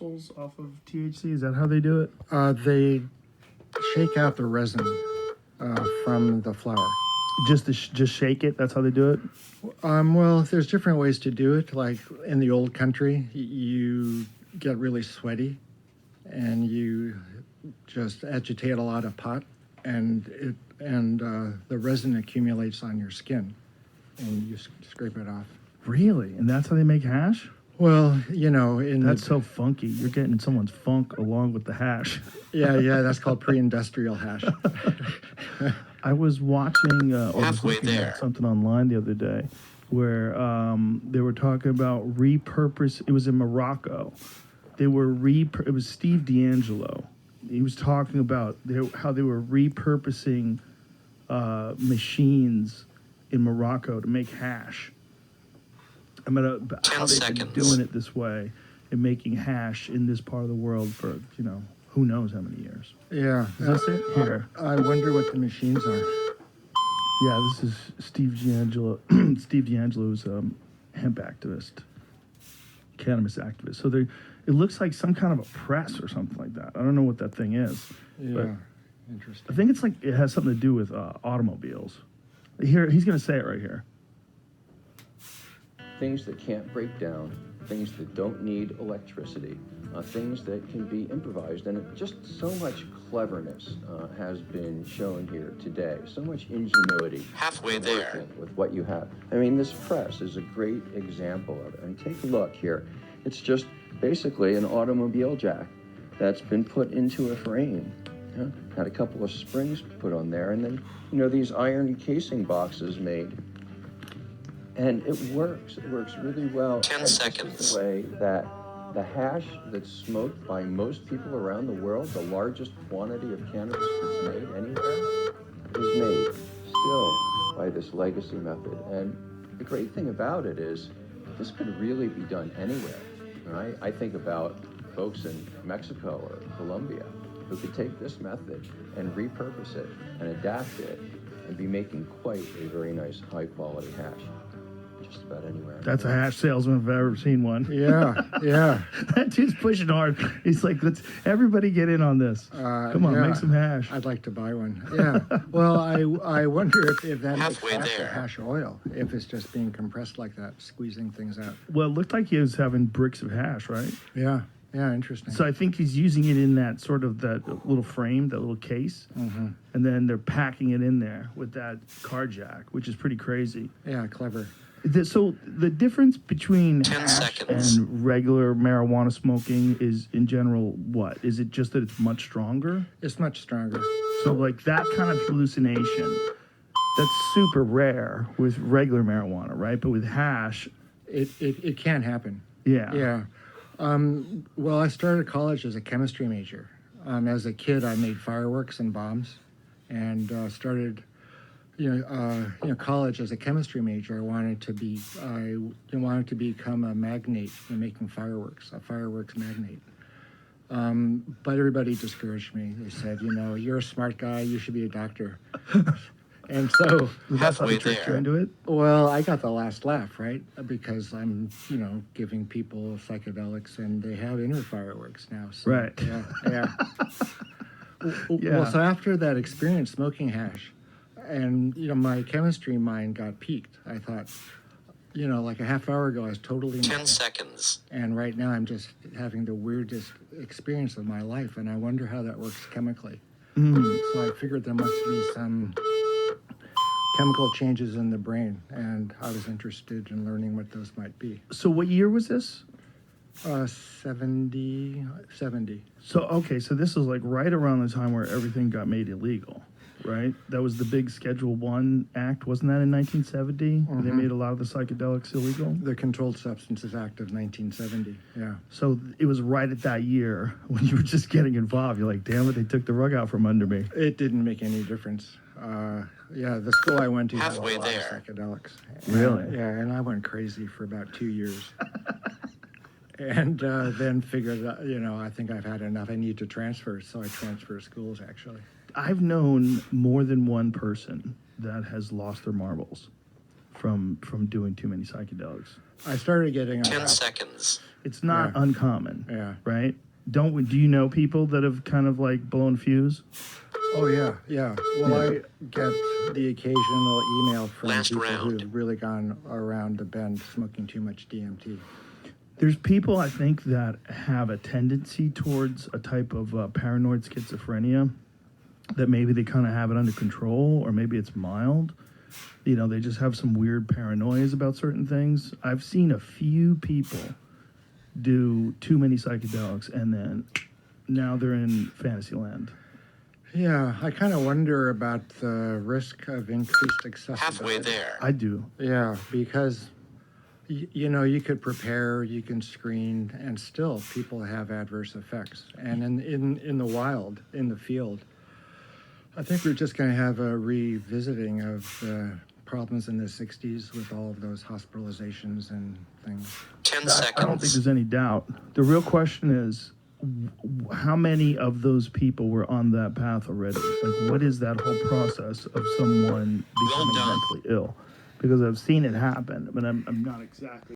off of THC? Is that how they do it? They shake out the resin from the flower. Just shake it? That's how they do it? Well, there's different ways to do it. Like in the old country, you get really sweaty and you just agitate a lot of pot, and the resin accumulates on your skin, and you scrape it off. Really? And that's how they make hash? Well, That's so funky. You're getting someone's funk along with the hash. Yeah, that's called pre-industrial hash. I was watching Halfway there. something online the other day where they were talking about repurpose. It was in Morocco. They were it was Steve D'Angelo. He was talking about how they were repurposing machines in Morocco to make hash. I mean, how they've been doing it this way and making hash in this part of the world for, who knows how many years. Yeah. Is this it? Here. I wonder what the machines are. Yeah, this is Steve D'Angelo. Steve D'Angelo is a hemp activist, cannabis activist. So it looks like some kind of a press or something like that. I don't know what that thing is. Yeah, interesting. I think it has something to do with automobiles. Here, he's going to say it right here. Things that can't break down, things that don't need electricity, things that can be improvised, and just so much cleverness has been shown here today, so much ingenuity. Halfway there. With what you have. I mean, this press is a great example of it. I mean, take a look here. It's just basically an automobile jack that's been put into a frame. Had a couple of springs put on there, and then, these iron casing boxes made. And it works. It works really well. 10 seconds. The way that the hash that's smoked by most people around the world, the largest quantity of cannabis that's made anywhere, is made still by this legacy method. And the great thing about it is this could really be done anywhere. Right? I think about folks in Mexico or Colombia who could take this method and repurpose it and adapt it and be making quite a very nice high-quality hash. Just about anywhere. That's a hash salesman if I've ever seen one. Yeah. That dude's pushing hard. He's like, let's everybody get in on this. Come on, make some hash. I'd like to buy one. Yeah. Well, I wonder if that Halfway makes there. hash oil, if it's just being compressed like that, squeezing things out. Well, it looked like he was having bricks of hash, right? Yeah, interesting. So I think he's using it in that sort of that little frame, that little case, and then they're packing it in there with that car jack, which is pretty crazy. Yeah, clever. So the difference between 10 hash seconds. and regular marijuana smoking is, in general, what? Is it just that it's much stronger? It's much stronger. So like that kind of hallucination, that's super rare with regular marijuana, right? But with hash, It can happen. yeah. Yeah. Well, I started college as a chemistry major. As a kid, I made fireworks and bombs, and started, college as a chemistry major. I wanted to become a magnate in making fireworks, a fireworks magnate. But everybody discouraged me. They said, you're a smart guy. You should be a doctor. And so Halfway Tricked you there. into it? well, I got the last laugh, right? Because I'm, giving people psychedelics and they have inner fireworks now. So, Right. Yeah. Well, so after that experience smoking hash, and, my chemistry mind got piqued. I thought, like a half hour ago, I was totally 10 seconds. and right now I'm just having the weirdest experience of my life, and I wonder how that works chemically. So I figured there must be some chemical changes in the brain, and I was interested in learning what those might be. So what year was this? 70. So this is like right around the time where everything got made illegal, right? That was the big Schedule 1 Act, wasn't that in 1970? They made a lot of the psychedelics illegal. The Controlled Substances Act of 1970, yeah. So it was right at that year when you were just getting involved. You're like, damn it, they took the rug out from under me. It didn't make any difference. The school I went to had a Halfway lot there. of psychedelics. Really? And I went crazy for about 2 years. And then figured, I think I've had enough. I need to transfer, so I transferred schools, actually. I've known more than one person that has lost their marbles from doing too many psychedelics. I started getting 10 seconds. It's not Yeah. uncommon, Yeah. right? Do you know people that have kind of like blown fuse? Oh yeah, yeah. Well, I get the occasional email from Last people round. who've really gone around the bend smoking too much DMT. There's people, I think, that have a tendency towards a type of paranoid schizophrenia, that maybe they kind of have it under control, or maybe it's mild. You know, they just have some weird paranoias about certain things. I've seen a few people do too many psychedelics, and then now they're in fantasy land. Yeah, I kind of wonder about the risk of increased accessibility. Halfway there. I do. Yeah, because you know, you could prepare, you can screen, and still people have adverse effects. And in the wild, in the field, I think we're just going to have a revisiting of the problems in the 60s with all of those hospitalizations and things. 10 I don't think seconds. there's any doubt. The real question is, how many of those people were on that path already? Like, what is that whole process of someone becoming done. mentally ill? Because I've seen it happen, but I'm not exactly